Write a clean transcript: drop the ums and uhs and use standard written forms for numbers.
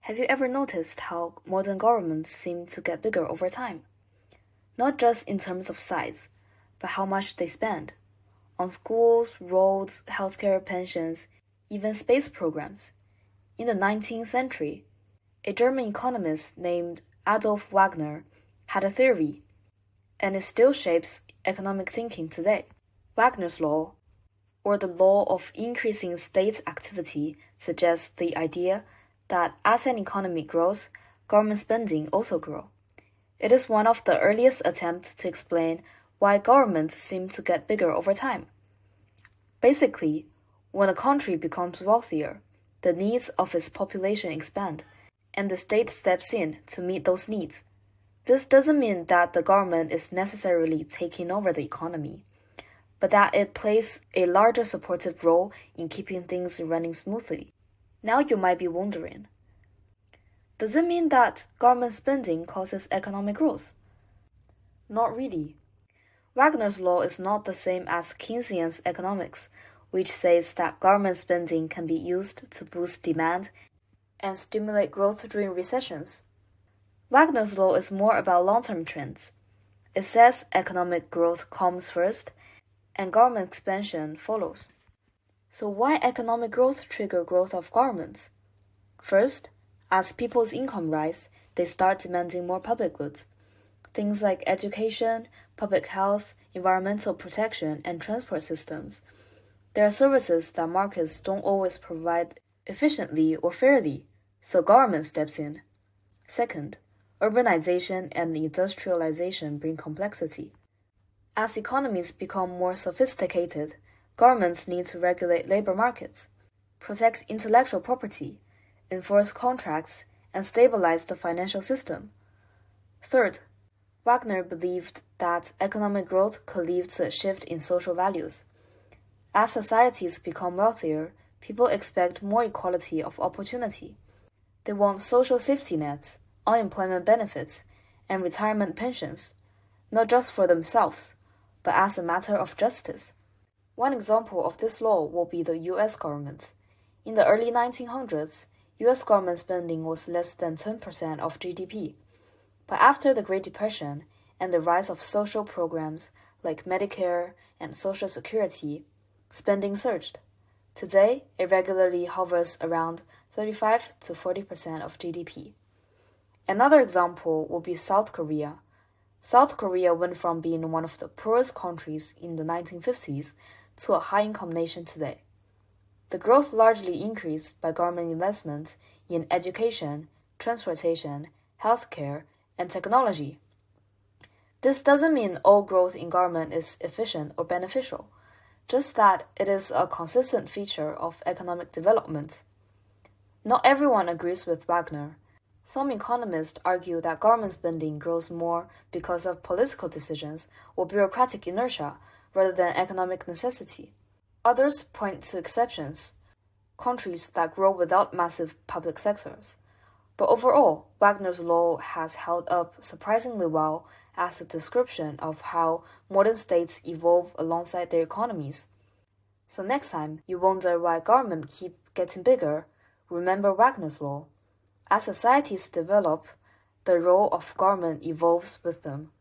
Have you ever noticed how modern governments seem to get bigger over time? Not just in terms of size, but how much they spend on schools, roads, healthcare, pensions, even space programs. In the 19th century, a German economist named Adolph Wagner had a theory, and it still shapes economic thinking today. Wagner's law, or the law of increasing state activity, suggests the idea that as an economy grows, government spending also grows. It is one of the earliest attempts to explain why governments seem to get bigger over time. Basically, when a country becomes wealthier, the needs of its population expand, and the state steps in to meet those needs. This doesn't mean that the government is necessarily taking over the economy, but that it plays a larger supportive role in keeping things running smoothly. Now you might be wondering, does it mean that government spending causes economic growth? Not really. Wagner's law is not the same as Keynesian's economics, which says that government spending can be used to boost demand and stimulate growth during recessions. Wagner's law is more about long-term trends. It says economic growth comes first and government expansion follows. So why economic growth trigger growth of governments? First, as people's income rise, they start demanding more public goods. Things like education, public health, environmental protection, and transport systems. There are services that markets don't always provide efficiently or fairly, so government steps in. Second, urbanization and industrialization bring complexity. As economies become more sophisticated, governments need to regulate labor markets, protect intellectual property, enforce contracts, and stabilize the financial system. Third, Wagner believed that economic growth could lead to a shift in social values. As societies become wealthier, people expect more equality of opportunity. They want social safety nets, unemployment benefits, and retirement pensions, not just for themselves, but as a matter of justice. One example of this law will be the US government. In the early 1900s, US government spending was less than 10% of GDP. But after the Great Depression and the rise of social programs like Medicare and Social Security, spending surged. Today, it regularly hovers around 35 to 40% of GDP. Another example will be South Korea. South Korea went from being one of the poorest countries in the 1950s to a high-income nation today. The growth largely increased by government investments in education, transportation, healthcare, and technology. This doesn't mean all growth in government is efficient or beneficial, just that it is a consistent feature of economic development. Not everyone agrees with Wagner. Some economists argue that government spending grows more because of political decisions or bureaucratic inertia rather than economic necessity. Others point to exceptions, countries that grow without massive public sectors. But overall, Wagner's law has held up surprisingly well as a description of how modern states evolve alongside their economies. So next time you wonder why government keep getting bigger, remember Wagner's law. As societies develop, the role of government evolves with them.